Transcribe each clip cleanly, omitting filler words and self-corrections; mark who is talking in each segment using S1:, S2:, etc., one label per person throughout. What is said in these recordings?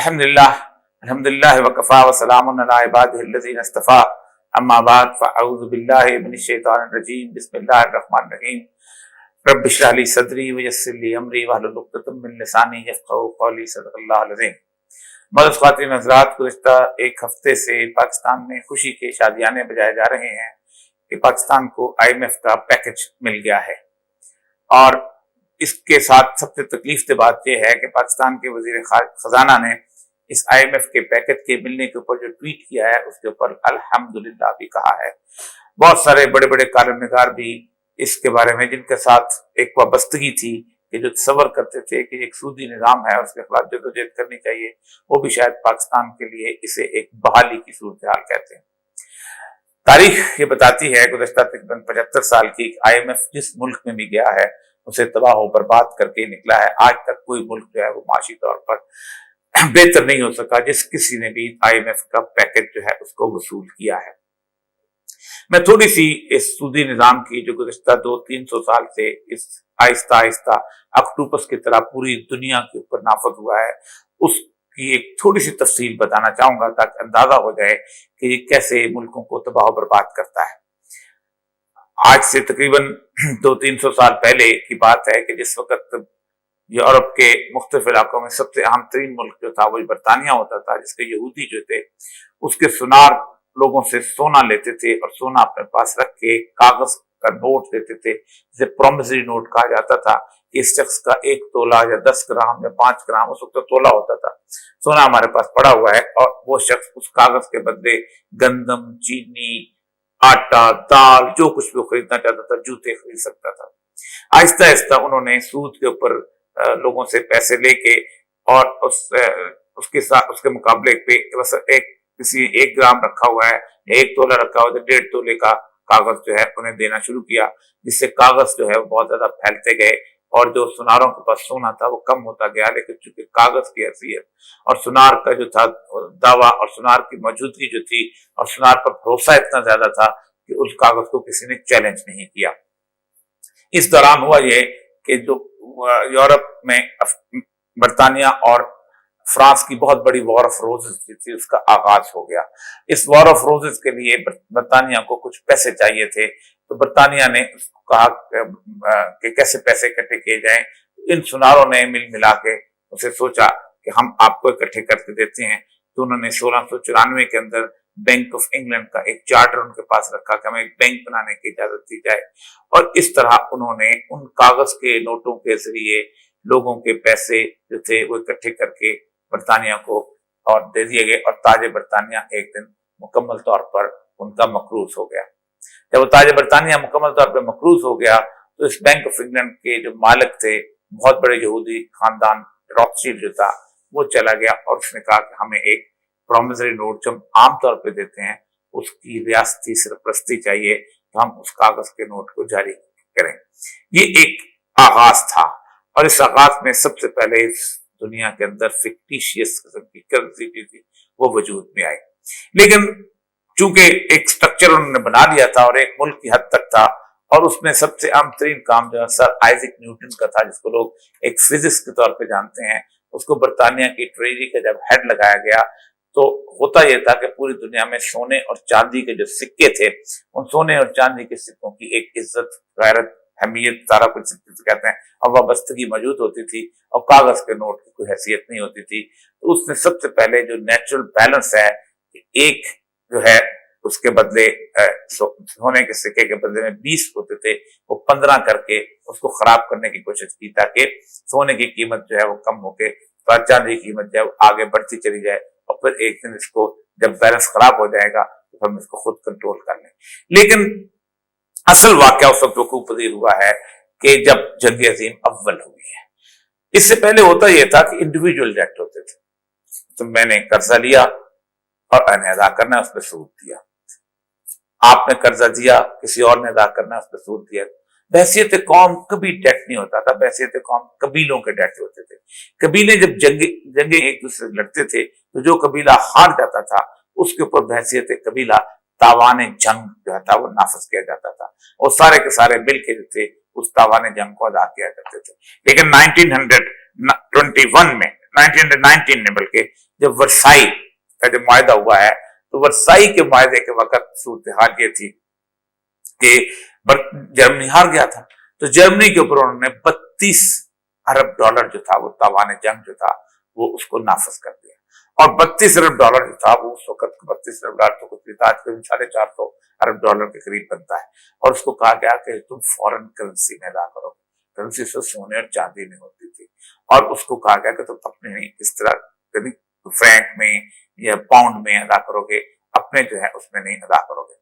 S1: अल्हम्दुलिल्लाह वकफ़ा वसलामुन अला इबादिहिल्लज़ीना इस्तफ़ा अम्मा बाद फ़अऊज़ु बिल्लाहि मिनश्शैतानिर रजीम बिस्मिल्लाहिर रहमानिर रहीम रब्बि इश्रह ली सदरी वयस्सिर ली अमरी वहलुल उक़दतम मिन लिसानी यफ़क़हू क़ौली सदक़ल्लाहुल अज़ीम। मौजूद ख़वातीन हज़रात, गुज़िश्ता एक हफ्ते से पाकिस्तान में खुशी के शादियाने बजाए जा रहे हैं कि पाकिस्तान को IMF का पैकेज मिल गया है। और इसके साथ सबसे तकलीफ की बात यह है कि पाकिस्तान के वज़ीर खजाना ने इस IMF के पैकेज के मिलने के ऊपर जो ट्वीट किया है उसके ऊपर अल्हम्दुलिल्लाह भी कहा है। बहुत सारे बड़े बड़े कॉलमनिगार भी इसके बारे में, जिनके साथ एक वाबस्तगी थी, कि जो तसव्वुर करते थे कि एक सूदी निज़ाम है उसके खिलाफ जदोजहद करनी चाहिए, वो भी शायद पाकिस्तान के लिए इसे एक बहाली की सूरत हाल कहते हैं। तारीख ये बताती है गुज़श्ता तकरीबन 75 साल की IMF जिस मुल्क में भी गया है उसे तबाह व बर्बाद करके निकला है। आज तक कोई मुल्क जो है वो माशी तौर पर बेहतर नहीं हो सका जिस किसी ने भी IMF का पैकेज जो है उसको वसूल किया है। मैं थोड़ी सी इस सूदी निज़ाम की जो गुज़श्ता 200-300 साल से इस आहिस्ता आहिस्ता ऑक्टोपस की तरह पूरी दुनिया के ऊपर नाफज हुआ है उसकी एक थोड़ी सी तफसील बताना चाहूंगा ताकि अंदाजा हो जाए कि ये कैसे मुल्कों को तबाह बर्बाद करता है। आज से तकरीबन 200-300 साल पहले की बात है कि जिस वक्त यूरोप के मुख्तलिफ इलाकों में सबसे अहम तरीन मुल्क जो था वही बरतानिया होता था, जिसके यहूदी जो थे उसके सुनार लोगों से सोना लेते थे और सोना अपने पास रख के कागज का नोट देते थे, जिसे प्रोमिसरी नोट कहा जाता था। इस शख्स का 1 तोला या 10 ग्राम या 5 ग्राम, उस वक्त तो तोला होता था, सोना हमारे पास पड़ा हुआ है, और वो शख्स उस कागज के बदले गंदम, चीनी, आटा, दाल, जो कुछ भी खरीदना चाहता था, जूते खरीद सकता था। आहिस्ता आहिस्ता उन्होंने सूद के ऊपर लोगों से पैसे लेके और उसके मुकाबले पे बस किसी 1 ग्राम रखा हुआ है, 1 तोला रखा हुआ है, 1.5 तोले का कागज जो है उन्हें देना शुरू किया, जिससे कागज जो है वो बहुत ज्यादा फैलते गए और जो सुनारों के पास सोना था वो कम होता गया। लेकिन चूंकि कागज की हैसियत और सुनार का जो था दावा और सुनार की मौजूदगी जो थी और सुनार पर भरोसा इतना ज्यादा था कि उस कागज को किसी ने चैलेंज नहीं किया। इस दौरान हुआ ये कि जो यूरोप में बरतानिया और फ्रांस की बहुत बड़ी वॉर ऑफ रोजेस थी उसका आगाज हो गया। इस वॉर ऑफ रोजेस के लिए बरतानिया को कुछ पैसे चाहिए थे, तो बरतानिया ने कहा कि कैसे पैसे इकट्ठे किए जाएं। इन सुनारों ने मिल मिला के उसे सोचा कि हम आपको इकट्ठे करके देते हैं। तो उन्होंने 1694 के अंदर बैंक ऑफ इंग्लैंड का एक चार्टर उनके पास रखा कि हमें एक बैंक बनाने की इजाजत दी जाए, और इस तरह उन्होंने उन कागज के नोटों के जरिए लोगों के पैसे जो थे वो इकट्ठे करके बरतानिया को और दे दिए गए, और ताज बरतानिया एक दिन मुकम्मल तौर पर उनका मकरूज हो गया। जब वो ताज बरतानिया मुकम्मल तौर पर मकरूज हो गया तो इस बैंक ऑफ इंग्लैंड के जो मालिक थे, बहुत बड़े यहूदी खानदान रॉथशील्ड जो था, वो चला गया और उसने कहा कि हमें एक प्रोमिसरी नोट जो हम आमतौर पर देते हैं उसकी रियासती सरपरस्ती चाहिए, तो हम उस कागज के नोट को जारी करें। ये एक आगाज था, और इस आगाज में सबसे पहले इस दुनिया के अंदर फिक्टिशियस किस्म की करेंसी थी वो वजूद में आई। लेकिन चूंकि एक स्ट्रक्चर उन्होंने बना लिया था और एक मुल्क की हद तक था, और उसमें सबसे अहम तरीन काम जो है सर आइजैक न्यूटन का था, जिसको लोग एक फिजिक्स के तौर पे जानते हैं। उसको बरतानिया की ट्रेजरी का जब हेड लगाया गया तो होता यह था कि पूरी दुनिया में सोने और चांदी के जो सिक्के थे, उन सोने और चांदी के सिक्कों की एक इज्जत, गैरत, अहमियत, सारा कुछ कहते हैं, और वाबस्तगी मौजूद होती थी, और कागज के नोट की कोई हैसियत नहीं होती थी। तो उसने सबसे पहले जो नेचुरल बैलेंस है, एक जो है उसके बदले सोने के सिक्के के बदले में 20 होते थे, वो 15 करके उसको खराब करने की कोशिश की ताकि सोने की कीमत जो है वो कम होके चांदी की कीमत जो है वो आगे बढ़ती चली जाए, और फिर एक दिन इसको जब बैलेंस खराब हो जाएगा तो हम इसको खुद कंट्रोल कर लें। लेकिन असल वाकया उस वक्त वकूफ पजीर हुआ है कि जब जंग अजीम अव्वल हुई है। इससे पहले होता यह था कि इंडिविजुअल डेट होते थे, तो मैंने कर्जा लिया और मैंने अदा करना है, उस पर सूद दिया। आपने कर्जा दिया, किसी और ने अदा करना है, उस पर सूद दिया। बहसियत कौम कभी डेट नहीं होता था, बहसियत कौम कबीलों के डेट होते थे। कबीले जब जंगे एक दूसरे से लड़ते थे तो जो कबीला हार जाता था उसके ऊपर बहसियत कबीला तावाने जंग जो था वो नाफज किया जाता था, और सारे के सारे मिल के जो थे उस तावाने जंग को अदा किया करते थे। लेकिन 1921 में 1919 में, बल्कि जब वर्साई का जो मुआहदा हुआ है, तो वर्साई के मुआहदे के वक्त सूरत हाल ये थी कि जर्मनी हार गया था, तो जर्मनी के ऊपर उन्होंने 32 अरब डॉलर जो था, वो तावान जंग जो था, वो उसको नाफज कर दिया। और 32 अरब डॉलर जो था, वो उस वक्त 32 अरब डॉलर तो कुछ आज करीब 450 अरब डॉलर के करीब बनता है। और उसको कहा गया कि तुम फॉरेन करेंसी में अदा करो, करेंसी से सोने और चांदी में होती थी, और उसको कहा गया कि तुम अपने नहीं इस तरह फ्रैंक में या पाउंड में अदा करोगे, अपने जो है उसमें नहीं अदा करोगे।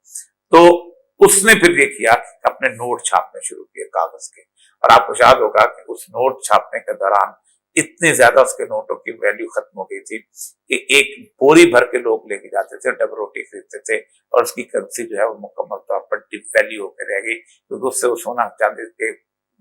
S1: तो उसने फिर ये किया कि अपने नोट छापने शुरू किए कागज के, और आपको याद होगा कि उस नोट छापने के दौरान इतने ज्यादा उसके नोटों की वैल्यू खत्म हो गई थी कि एक बोरी भर के लोग लेके जाते थे, डब रोटी खरीदते थे, और उसकी करेंसी जो है वो मुकम्मल तौर पर डिवैल्यू होकर रह गई, क्योंकि उससे वो सोना चांदी के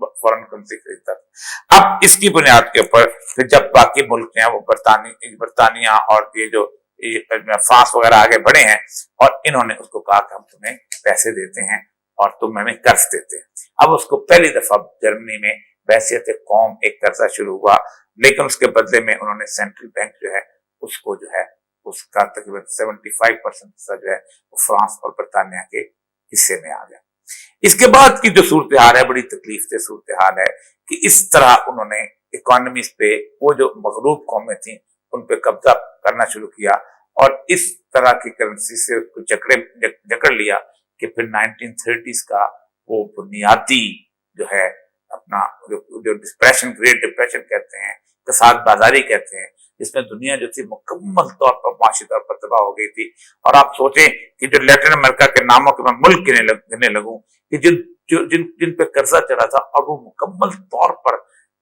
S1: फॉरेन करेंसी खरीदता था। अब इसकी बुनियाद के ऊपर फिर जब बाकी मुल्क हैं वो बरतानिया और ये जो फ्रांस वगैरह आगे बढ़े हैं, और इन्होंने उसको कहा कि हम तुम्हें पैसे देते हैं और तुम हमें कर्ज देते हैं। अब उसको पहली दफा जर्मनी में वैसियत कौम एक कर्जा शुरू हुआ, लेकिन उसके बदले में उन्होंने सेंट्रल बैंक जो है उसको जो है उसका तकरीबन 75% हिस्सा जो है वो फ्रांस और बरतानिया के हिस्से में आ गया। इसके बाद की जो सूरत हाल है, बड़ी तकलीफ से सूरत हाल है कि इस तरह उन्होंने इकोनॉमीज पे, वो जो मगरूब कौमें थी उन पे कब्जा करना शुरू किया, और इस तरह की करेंसी से जकड़ लिया कि फिर 1930s का वो बुनियादी जो है अपना जो डिप्रेशन, ग्रेट डिप्रेशन कहते हैं, कसाद बाजारी कहते हैं, जिसमें दुनिया जो थी मुकम्मल तौर पर माशी तौर पर तबाह हो गई थी। और आप सोचें कि जो लैटिन अमेरिका के नामों के मैं मुल्क गिनने लगूं कि जिन पे कर्जा चढ़ा था, और वो मुकम्मल तौर पर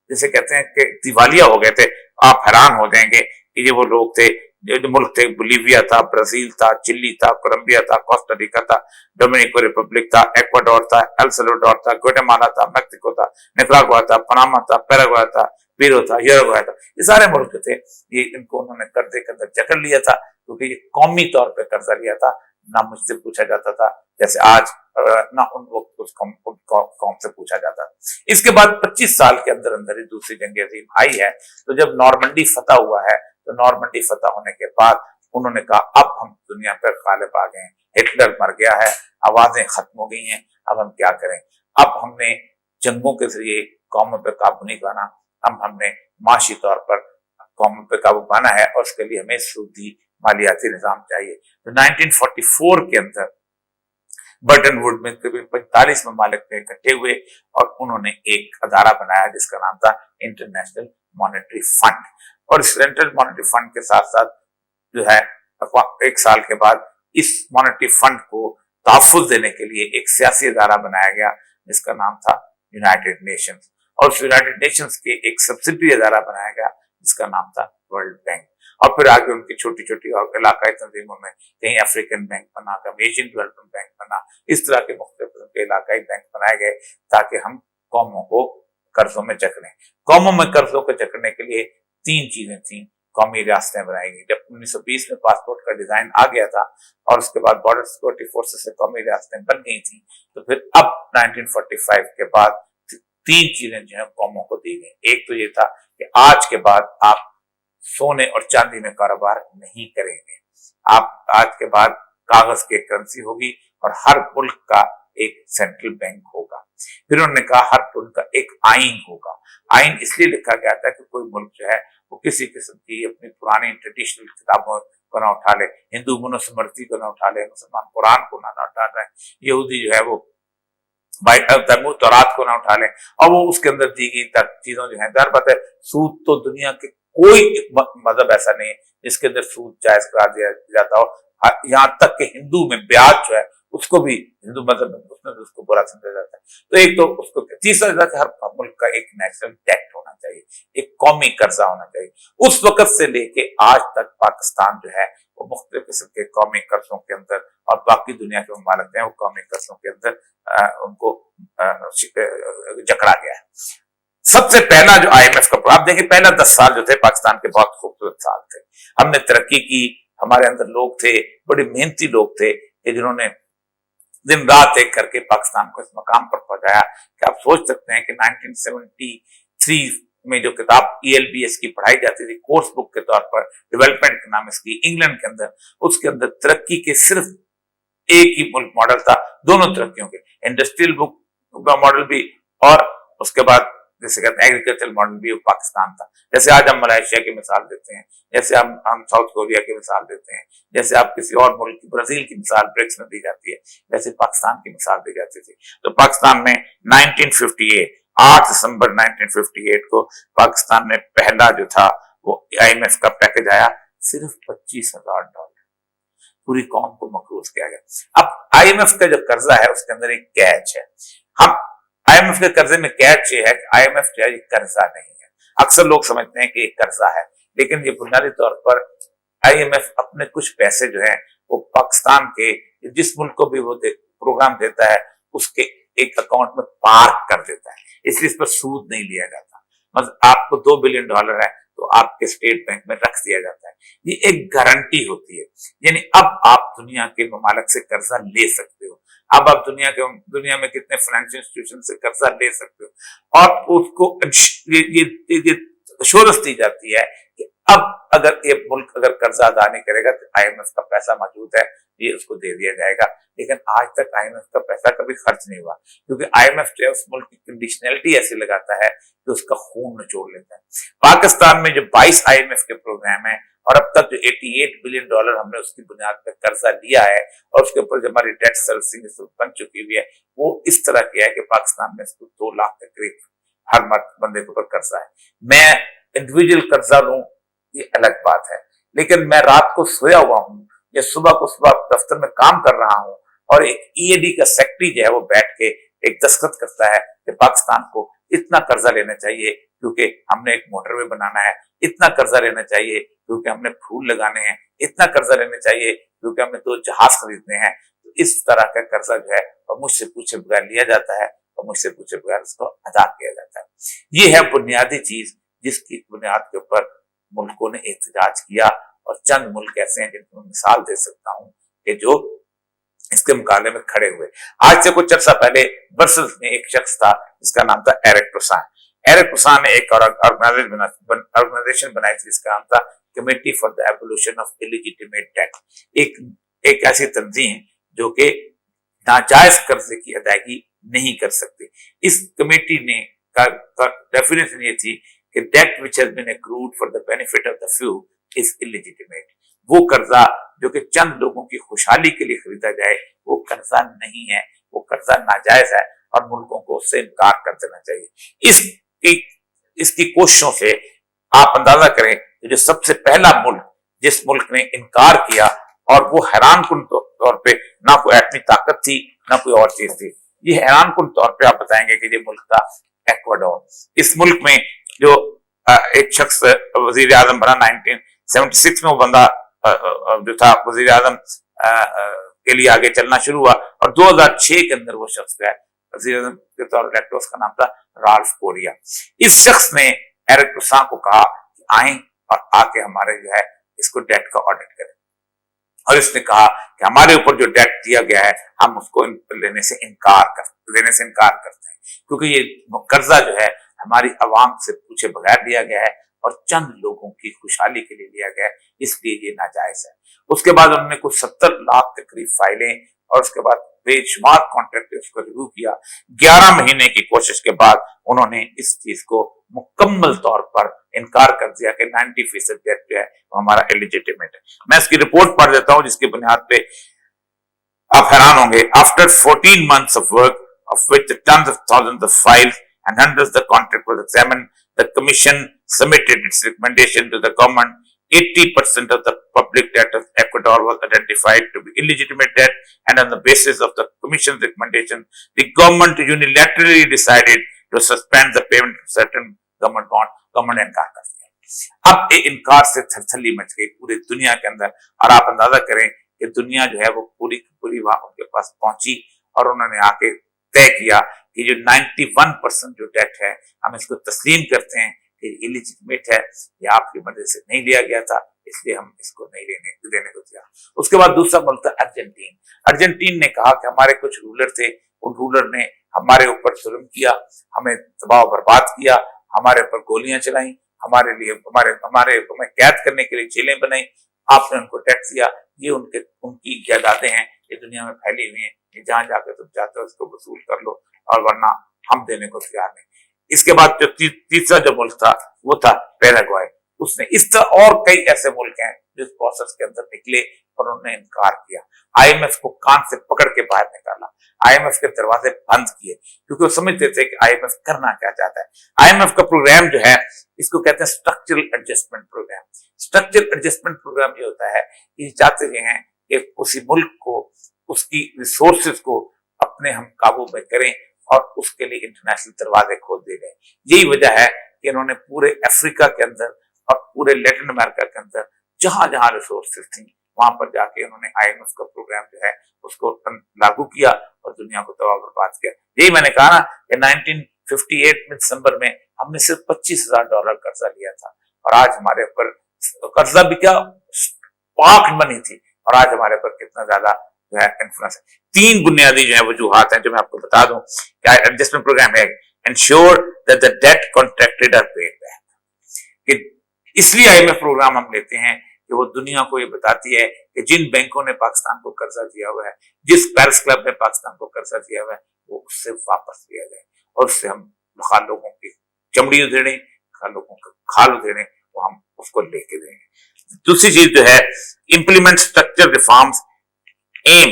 S1: जैसे कहते हैं कि दिवालिया हो गए थे। आप हैरान हो जाएंगे कि ये वो लोग थे, जो मुल्क थे, बोलीविया था, ब्राजील था, चिली था, कोलंबिया था, कोस्टा रिका था, डोमिनिको रिपब्लिक था, एक्वाडोर था, एल सल्वाडोर था, ग्वाटेमाला था, मेक्सिको था, निकारागुआ था, पनामा था, पैराग्वे था, पेरू था, यूरुग्वे था, ये सारे मुल्क थे। ये इनको उन्होंने कर्जे के अंदर जकड़ लिया था, क्योंकि ये कौमी तौर पर कर्जा लिया था। ना मुझसे पूछा जाता था जैसे आज, ना उन वक्त उस कौम से पूछा जाता। इसके बाद 25 साल के अंदर अंदर ही दूसरी जंग अजीम आई है। तो जब नॉर्मंडी फतह हुआ है, तो नॉर्मंडी फतह होने के बाद उन्होंने कहा अब हम दुनिया पर गालिब आ गए हैं, हिटलर मर गया है, आवाजें खत्म हो गई हैं, अब हम क्या करें। अब हमने जंगों के जरिए कौमों पर काबू नहीं पाना, अब हमने माशी तौर पर कौमों पर काबू पाना है, और उसके लिए हमें सूदी मालियाती निजाम चाहिए। तो 1944 के अंदर बर्टन वुड में करीब 45 ममालिक में इकट्ठे हुए, और उन्होंने एक अदारा बनाया जिसका नाम था इंटरनेशनल मॉनेटरी फंड। और इस इंटरनेशनल मॉनेटरी फंड के साथ साथ जो है एक साल के बाद इस मॉनेटरी फंड को तहफ़्फ़ुज़ देने के लिए एक सियासी अदारा बनाया गया जिसका नाम था यूनाइटेड नेशंस, और उस यूनाइटेड नेशंस के एक सब्सिडरी अदारा बनाया गया जिसका नाम था वर्ल्ड बैंक। और फिर आगे उनकी छोटी छोटी और इलाकाई तंजीमों में कहीं अफ्रीकन बैंक बना, कहीं एशियन डेवलपमेंट बैंक बना, इस तरह के मुख्तलिफ इलाकाई बैंक बनाए गए ताकि हम कौमों को कर्जों में जकड़ें। कौमों में कर्जों को जकड़ने के लिए 3 चीजें थी। कौमी रियासतें बनाई गई। जब 1920 में पासपोर्ट का डिजाइन आ गया था और उसके बाद बॉर्डर सिक्योरिटी फोर्सेस से कौमी रियासतें बन गई थी, तो फिर अब 1945 के बाद 3 चीजें जो है कौमों को दी गई। एक तो ये था कि आज के बाद आप सोने और चांदी में कारोबार नहीं करेंगे, आप आज के बाद कागज की करेंसी होगी और हर मुल्क का एक सेंट्रल बैंक होगा। फिर उन्होंने कहा हर मुल्क का एक आइन होगा। आइन इसलिए लिखा गया था कि कोई मुल्क जो है वो किसी किस्म की अपनी पुरानी ट्रेडिशनल किताबों को ना उठा ले, हिंदू मनुस्मृति को ना उठा ले, मुसलमान कुरान को ना उठा ले, यहूदी जो है वो तौरात को ना उठा ले, और वो उसके अंदर दी गई चीजों जो है। दर बात है, सूद तो दुनिया के कोई मजहब ऐसा नहीं है जिसके अंदर सूद जायज करार दिया जाता हो। यहाँ तक कि हिंदू में ब्याज जो है उसको भी हिंदू मजहब में उसमें भी उसको बुरा समझा जाता है। तो एक तो उसको, तीसरा हर मुल्क का एक नेशनल डेट होना चाहिए, एक कौमी कर्जा होना चाहिए। उस वक्त से लेके आज तक पाकिस्तान जो है वो मुख्तलिफ किस्म के कौमी कर्जों के अंदर, और बाकी दुनिया के ममालिक हैं वो कौमी कर्जों के अंदर उनको जकड़ा गया है। सबसे पहला जो IMF का, आप देखिए पहला 10 साल जो थे पाकिस्तान के बहुत खूबसूरत साल थे। हमने तरक्की की, हमारे अंदर लोग थे, बड़े मेहनती लोग थे कि जिन्होंने दिन रात एक करके पाकिस्तान को इस मकाम पर पहुंचाया कि आप सोच सकते हैं कि 1973 में जो किताब ELBS की पढ़ाई जाती थी कोर्स बुक के तौर पर, डेवलपमेंट इकोनॉमिक्स की, इंग्लैंड के अंदर, उसके अंदर तरक्की के सिर्फ एक ही मुल्क मॉडल था, दोनों तरक्कियों के, इंडस्ट्रियल बुक का मॉडल भी और उसके बाद जैसे कहते हैं एग्रीकल्चर मॉडल भी, वो पाकिस्तान था। जैसे आज हम मलेशिया की मिसाल देते हैं, जैसे हम साउथ कोरिया की मिसाल देते हैं, जैसे आप किसी और मुल्क की, ब्राजील की मिसाल ब्रिक्स में दी जाती है, वैसे पाकिस्तान की मिसाल दी जाती थी। तो पाकिस्तान में 1958 8 दिसंबर 1958 को पाकिस्तान में पहला जो था वो IMF का पैकेज आया, सिर्फ $25,000, पूरी कौम को मकरूज किया गया। अब IMF का जो कर्जा है उसके अंदर एक कैच है, हम IMF के कर्जे में कैच ये है कि IMF जो है ये कर्जा नहीं है। अक्सर लोग समझते हैं कि एक कर्जा है, लेकिन ये बुनियादी तौर पर IMF अपने कुछ पैसे जो है वो पाकिस्तान के जिस मुल्क को भी वो प्रोग्राम देता है उसके एक अकाउंट में पार्क कर देता है, इसलिए इस पर सूद नहीं लिया जाता। मतलब आपको $2 बिलियन है तो आपके स्टेट बैंक में रख दिया जाता है, ये एक गारंटी होती है। यानी अब आप दुनिया के ममालिक से कर्जा ले सकते हो, अब आप दुनिया में कितने फाइनेंशियल इंस्टीट्यूशन से कर्जा ले सकते हो, और उसको ये अश्योरेंस दी जाती है कि अब अगर ये मुल्क अगर कर्जा अदा नहीं करेगा तो IMF का पैसा मौजूद है, ये उसको दे दिया जाएगा। लेकिन आज तक IMF का पैसा कभी खर्च नहीं हुआ, क्योंकि IMF जो है उस मुल्क की कंडीशनलिटी ऐसी लगाता है कि उसका खून निचोड़ लेता है। पाकिस्तान में जो 22 IMF के प्रोग्राम है और अब तक जो $88 बिलियन हमने उसकी बुनियाद पर कर्जा लिया है और उसके ऊपर जो हमारी डेट सर्विसिंग बन चुकी हुई है, वो इस तरह की है कि पाकिस्तान में 2 लाख के करीब हर बंदे के ऊपर कर्जा है। मैं इंडिविजुअल कर्जा लूं ये अलग बात है, लेकिन मैं रात को सोया हुआ हूं या सुबह को सुबह दफ्तर में काम कर रहा हूं और एक EAD का सेक्रेटरी जो है वो बैठ के एक दस्तखत करता है कि पाकिस्तान को इतना कर्जा लेना चाहिए क्योंकि हमने एक मोटरवे बनाना है, इतना कर्जा लेना चाहिए क्योंकि हमने फूल लगाने हैं, इतना कर्जा लेना चाहिए क्योंकि हमने 2 जहाज खरीदने हैं। तो इस तरह का कर्जा जो है वो मुझसे पूछे बगैर लिया जाता है और मुझसे पूछे बगैर उसको अदा किया जाता है। ये है बुनियादी चीज जिसकी बुनियाद के ऊपर मुल्कों ने एहतजाज किया, और चंद मुल्क ऐसे हैं जिनको मैं मिसाल दे सकता हूं कि जो इसके मुकाबले में खड़े हुए। आज से कुछ अर्सा पहले ब्रसेल्स में एक शख्स था जिसका नाम था एरिक टुसान। एरिक टुसान ने एक ऑर्गेनाइजेशन बनाई थी जिसका नाम था committee for the abolition of illegitimate debt, एक ऐसी तंजीम जो कि नाजायज कर्जे की अदायगी नहीं कर सकती। इस कमेटी ने डेफिनेशन ये थी कि debt which has been accrued for the benefit of the few is illegitimate. वो कर्जा जो कि चंद लोगों की खुशहाली के लिए खरीदा जाए वो कर्जा नहीं है, वो कर्जा नाजायज है और मुल्कों को उससे इनकार कर देना चाहिए। इसकी कोशिशों से आप अंदाजा करें कि जो सबसे पहला मुल्क जिस मुल्क ने इनकार किया, और वो हैरानकुन तौर पे ना कोई एटमी ताकत थी ना कोई और चीज थी, ये हैरानकुन तौर पे आप बताएंगे कि ये मुल्क था एक्वाडोर। इस मुल्क में जो एक शख्स वजीर आजम बना 1976 में, वो बंदा जो था वजीर आजम के लिए आगे चलना शुरू हुआ और 2006 के अंदर वो शख्स जो है वजीर आजम के तौर पर इलेक्ट हुआ, उसका नाम था राल्फ कोरिया। इस शख्स ने एरिक टुसान को कहा कि आए और आके हमारे जो है इसको डेट का ऑडिट करें, और इसने कहा कि हमारे ऊपर जो डेट दिया गया है हम उसको लेने से इनकार करते हैं, क्योंकि ये कर्जा जो है हमारी आवाम से पूछे बगैर दिया गया है और चंद लोगों की खुशहाली के लिए लिया गया है, इसलिए ये नाजायज है। उसके बाद उन्होंने कुछ 70 लाख के करीब फाइलें और उसके बाद बेशुमार कॉन्ट्रैक्ट उसको रिव्यू किया। 11 महीने की कोशिश के बाद उन्होंने इस चीज को मुकम्मल तौर पर इनकार कर दिया कि 90% डेट जो है वो हमारा इलिजिटिमेट है। मैं इसकी रिपोर्ट पढ़ देता हूं जिसकी बुनियाद पे आप हैरान होंगे। After 14 months of work of which tons of thousands of files and hundreds of contract was examined, the commission submitted its recommendation to the government. 80% of the public debt of Ecuador was identified to be illegitimate debt, and on the basis of the commission's recommendation, the government unilaterally decided to suspend the payment of certain government bonds. government ने इनकार कर दिया। अब ये इनकार से थरथली much गई पूरी दुनिया के अंदर, और आप अंदाजा करें कि दुनिया जो है वो पूरी की पूरी वहां उनके पास पहुंची और उन्होंने आके तय किया कि जो 91% जो डेट है हम इसको तस्लीम करते हैं कि इलिजिटिमेट है, या आपकी मदद से नहीं लिया गया था, इसलिए हम इसको नहीं देने को दिया। उसके बाद दूसरा मुल्क था अर्जेंटीन। अर्जेंटीन ने कहा कि हमारे कुछ रूलर थे, उन रूलर ने हमारे ऊपर जुल्म किया, हमें तबाह बर्बाद किया, ہمارے اوپر گولیاں چلائیں، ہمارے لیے ہمیں قید کرنے کے لیے جیلیں بنائی، آپ نے ان کو ٹیکس دیا، یہ ان کی جائیدادیں ہیں، یہ دنیا میں پھیلی ہوئی ہیں، کہ جہاں جا کے تم چاہتے ہو اس کو وصول کر لو، اور ورنہ ہم دینے کو تیار نہیں۔ اس کے بعد جو تیسرا جو ملک تھا وہ تھا پیراگوئے۔ اس نے اس طرح اور کئی ایسے ملک ہیں جو اس پروسیس کے اندر نکلے اور انہوں نے انکار کیا، آئی ایم ایف کو کان سے پکڑ کے باہر نکالا، آئی ایم ایف کے دروازے بند کیے، کیونکہ وہ سمجھتے تھے کہ آئی ایم ایف کرنا کیا چاہتا ہے۔ آئی ایم ایف کا پروگرام جو ہے اس کو کہتے ہیں structural adjustment programme. Structural adjustment programme یہ ہوتا ہے کہ یہ چاہتے ہیں کہ کسی ملک کو اس کی ریسورسز کو اپنے ہم قابو میں کریں اور اس کے لیے انٹرنیشنل دروازے کھول دیے گئے۔ یہی وجہ ہے کہ انہوں نے پورے افریقہ کے اندر اور پورے لیٹن امریکہ کے اندر جہاں جہاں ریسورسز تھیں وہاں پر جا کے انہوں نے آئی ایم ایف کا پروگرام جو ہے اس کو لاگو کیا اور دنیا کو تباہ برباد کیا۔ یہی میں نے کہا نا کہ 1958 میں دسمبر میں ہم نے صرف $25,000 قرضہ لیا تھا، اور آج ہمارے اوپر قرضہ بھی کیا پاک منی تھی، اور آج ہمارے اوپر کتنا زیادہ جو ہے انفلوئنس ہے۔ تین بنیادی جو ہے وجوہات ہیں جو میں آپ کو بتا دوں کہ ایڈجسٹمنٹ پروگرام ہے ensure that the debt contracted are paid back، کہ اس لیے آئی ایم ایف پروگرام ہم لیتے ہیں کہ وہ دنیا کو یہ بتاتی ہے کہ جن بینکوں نے پاکستان کو قرضہ دیا ہوا ہے، جس پیرس کلب نے پاکستان کو قرضہ دیا ہوا ہے، وہ اس سے واپس لیا جائے، اور اس سے ہم خال لوگوں کی چمڑی ادھیڑیں، خال لوگوں کا کھال ادھیڑیں، وہ ہم اس کو لے کے دیں گے۔ دوسری چیز جو ہے implement structural reforms aim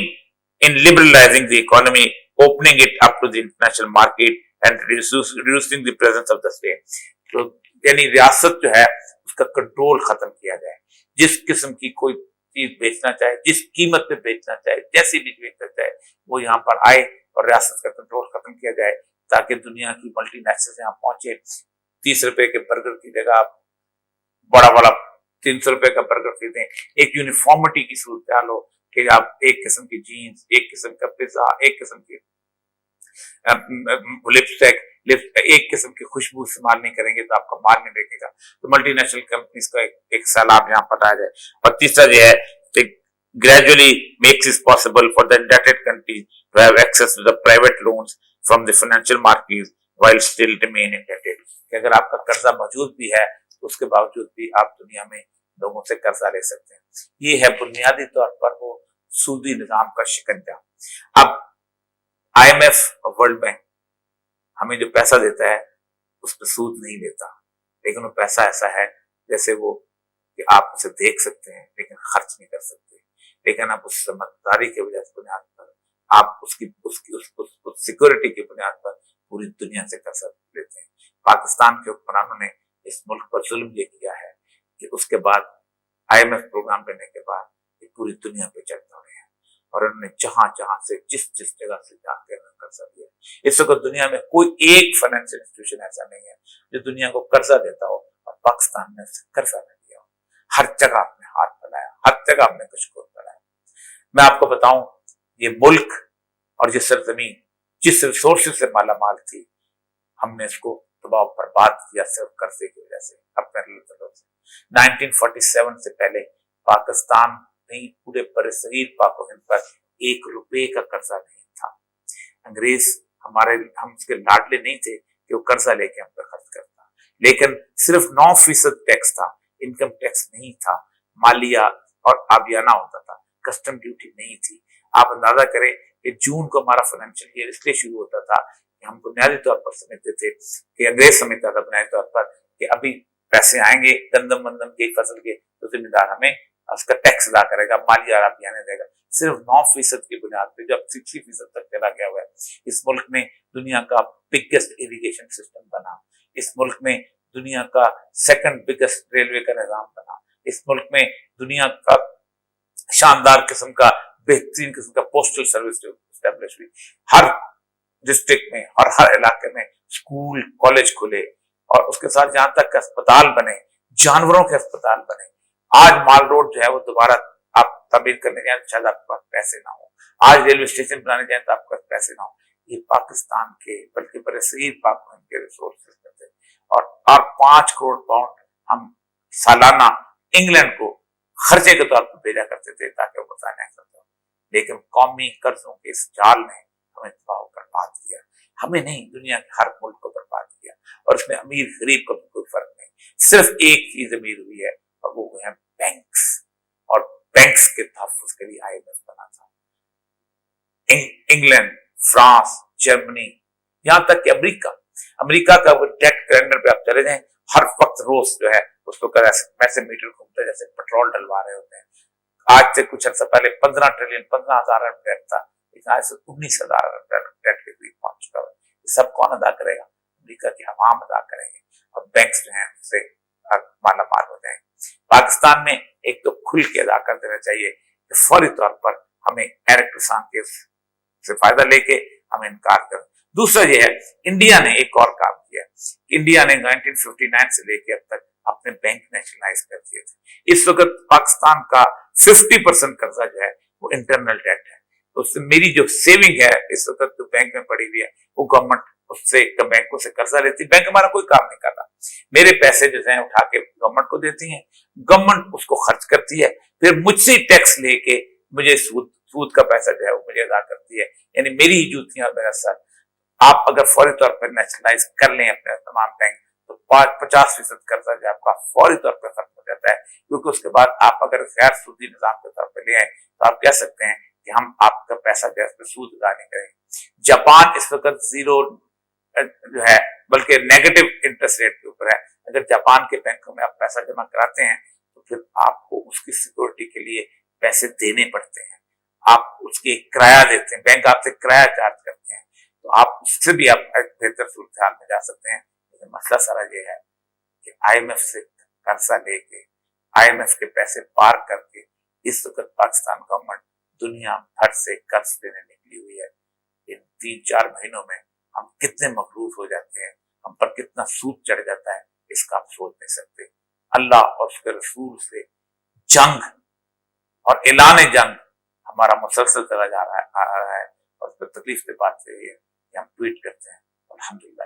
S1: in liberalizing the economy, opening it up to the international market and reducing the presence of the state۔ تو یعنی ریاست جو ہے اس کا کنٹرول ختم کیا جائے، جس قسم کی کوئی چیز بیچنا چاہے، جس قیمت پہ بیچنا چاہے، جیسی بھی بیچنا چاہے، وہ یہاں پر آئے اور ریاست کا کنٹرول ختم کیا جائے، تاکہ دنیا کی ملٹی نیشنل یہاں پہنچے۔ 30 روپے کے برگر کی جگہ آپ بڑا 300 روپے کا برگر خریدیں، ایک یونیفارمٹی کی صورتحال ہو کہ آپ ایک قسم کی جینز، ایک قسم کا پیزا، ایک قسم کی لپسٹک، ایک قسم کی خوشبو استعمال نہیں کریں گے تو آپ کا مال نہیں دیکھے گا۔ تو ملٹی نیشنل کمپنیز کا ایک سیلاب یہاں پر آ جائے۔ اور تیسرا جو ہے gradually makes it possible for the indebted countries to have access to the private loans from the financial markets while still remain indebted، کہ اگر آپ کا قرضہ موجود بھی ہے تو اس کے باوجود بھی آپ دنیا میں لوگوں سے قرضہ لے سکتے ہیں۔ یہ ہے بنیادی طور پر وہ سودی نظام کا شکنجہ۔ اب آئی ایم ایف اور ورلڈ بینک ہمیں جو پیسہ دیتا ہے اس پہ سود نہیں لیتا، لیکن وہ پیسہ ایسا ہے جیسے وہ کہ آپ اسے دیکھ سکتے ہیں لیکن خرچ نہیں کر سکتے، لیکن آپ اس سمجھداری کی وجہ سے بنیاد پر آپ اس سیکورٹی کی بنیاد پر پوری دنیا سے قرضہ لیتے ہیں۔ پاکستان کے حکمرانوں نے اس ملک پر ظلم یہ کیا ہے کہ اس کے بعد آئی ایم ایف پروگرام لینے کے بعد یہ پوری دنیا پہ چڑھ رہے ہیں، اور انہوں نے جہاں جہاں سے جس جگہ سے جا کے قرضہ دیا۔ اس وقت دنیا میں کوئی ایک فائنینشیل انسٹیٹیوشن ایسا نہیں ہے جو دنیا کو قرضہ دیتا ہو اور پاکستان نے قرضہ نہ دیا ہو۔ ہر جگہ اپنے ہاتھ بنایا، ہر جگہ اپنے کشکول بنایا۔ میں آپ کو بتاؤں یہ ملک اور یہ سرزمین جس ریسورسز سے مالا مال تھی، ہم نے اس کو تباہ و برباد کیا صرف قرضے کی وجہ سے، اپنے طرف سے۔ 1947 سے پہلے پاکستان نہیں پورے برصغیر پاک و ہند پر $1 کا قرضہ نہیں تھا۔ انگریز ہم اس کے لاڈلے نہیں تھے کہ وہ قرضہ لے کے ہم پہ خرچ کرتا، لیکن صرف 9% ٹیکس تھا، انکم ٹیکس نہیں تھا، مالیہ اور آبیانہ ہوتا تھا، کسٹم ڈیوٹی نہیں تھی۔ آپ اندازہ کریں کہ جون کو ہمارا فائنینشیل ایئر اس لیے شروع ہوتا تھا کہ ہم بنیادی طور پر سمجھتے تھے کہ انگریز سمجھتا تھا بنیادی طور پر کہ ابھی پیسے آئیں گے گندم وندم کے فصل کے تو ذمہ دار ہمیں اس کا ٹیکس ادا کرے گا، مالیہ اور آبیانہ دے گا۔ صرف 9% کی بنیاد پہ جب 60% تک چلا گیا ہوا ہے۔ اس ملک میں دنیا کا بگیسٹ اریگیشن سسٹم بنا، اس ملک میں دنیا کا سیکنڈ بگیسٹ ریلوے کا نظام بنا، اس ملک میں دنیا کا شاندار قسم کا بہترین قسم کا پوسٹل سروس اسٹیبلش ہوئی، ہر ڈسٹرکٹ میں اور ہر علاقے میں اسکول کالج کھلے، اور اس کے ساتھ جہاں تک اسپتال بنے، جانوروں کے اسپتال بنے۔ آج مال روڈ جو ہے وہ دوبارہ آپ تعمیر کرنے جائیں شاید آپ کے پاس پیسے نہ ہوں، آج ریلوے اسٹیشن بنانے جائیں تو آپ کے پاس پیسے نہ ہوں۔ یہ پاکستان کے بلکہ برصغیر پاک و ہند کے ریسورسز میں تھے، اور 5 کروڑ پاؤنڈ ہم سالانہ انگلینڈ کو خرچے کے طور پر بھیجا کرتے تھے تاکہ وہ برطانیہ کرتا ہو، لیکن قومی قرضوں کے اس جال نے ہمیں تباہ و برباد کیا، ہمیں نہیں دنیا کے ہر ملک کو برباد کیا۔ اور اس میں امیر غریب کا کوئی فرق نہیں. صرف ایک چیز امیر ہوئی ہے اور وہ ہے بینکس, اور بینکس کے تحفظ کے لیے IMF بنا تھا. انگلینڈ, فرانس, جرمنی, یہاں تک کہ امریکہ کا وہ ڈیٹ کیلنڈر پہ آپ چلے جائیں, ہر وقت روز جو ہے اس کو ایسے میٹر گھومتا ہے جیسے پیٹرول ڈلوا رہے ہوتے ہیں. آج سے کچھ عرصہ پہلے 15 ٹریلین 15,000 ارب ڈیٹ تھا, لیکن آج سے 19,000 ارب ڈیٹ کے قریب پہنچ چکا ہے. یہ سب کون ادا کرے گا؟ امریکہ کے عوام ادا کریں گے, اور بینکس جو ہیں اس سے مالا مال ہو جائیں گے. پاکستان میں ایک تو کھل کے ادا کر دینا چاہیے کہ فوری طور پر ہمیں ایرکٹسان کے سے فائدہ لے کے ہمیں انکار کر. دوسرا یہ ہے, انڈیا نے ایک اور کام کیا. انڈیا نے 1959 سے لے کے اب تک اپنے بینک نیشنلائز کر دیے تھے. اس وقت پاکستان کا 50% قرضہ جو ہے وہ انٹرنل ڈیٹ ہے. تو اس سے میری جو سیونگ ہے اس وقت جو بینک میں پڑی ہوئی ہے وہ گورنمنٹ اس سے بینکوں سے قرضہ لیتی ہے. بینک ہمارا کوئی کام نہیں کر رہا. میرے پیسے جو ہیں اٹھا کے گورنمنٹ کو دیتی ہیں, گورنمنٹ اس کو خرچ کرتی ہے, پھر مجھ سے ٹیکس لے کے مجھے سود کا پیسہ جو ہے وہ مجھے ادا کرتی ہے. یعنی میری ہی جوتیاں اور میرا سر. آپ اگر فوری طور پر نیشنلائز کر لیں اپنے تمام بینک تو 50% قرضہ جو آپ کا فوری طور پر ختم ہو جاتا ہے, کیونکہ اس کے بعد آپ اگر غیر سودی نظام کے طور پر لے آئیں تو آپ کہہ سکتے ہیں کہ ہم آپ کا پیسہ جو ہے اس پہ سود ادا نہیں کریں. جاپان اس وقت زیرو جو ہے بلکہ نیگیٹو انٹرسٹ ریٹ کے اوپر ہے. اگر جاپان کے بینکوں میں آپ پیسہ جمع کراتے ہیں تو پھر آپ کو اس کی سیکورٹی کے لیے پیسے دینے پڑتے ہیں, آپ اس کی کرایہ دیتے ہیں, بینک آپ سے کرایہ چارج کرتے ہیں, تو آپ اس سے بھی آپ بہتر صورتحال میں جا سکتے ہیں. لیکن مسئلہ سارا یہ ہے کہ IMF سے قرضہ لے کے IMF کے پیسے پار کر کے اس وقت پاکستان گورنمنٹ دنیا بھر سے قرض دینے نکلی ہوئی ہے. ان 3-4 مہینوں میں ہم کتنے مقروض ہو جاتے ہیں, ہم پر کتنا سود چڑھ جاتا ہے, اس کا آپ سوچ نہیں سکتے. اللہ اور اس کے رسول سے جنگ اور اعلان جنگ ہمارا مسلسل چلا جا رہا ہے, اور اس پر تکلیف کی بات یہ ہے کہ ہم ٹویٹ کرتے ہیں الحمدللہ.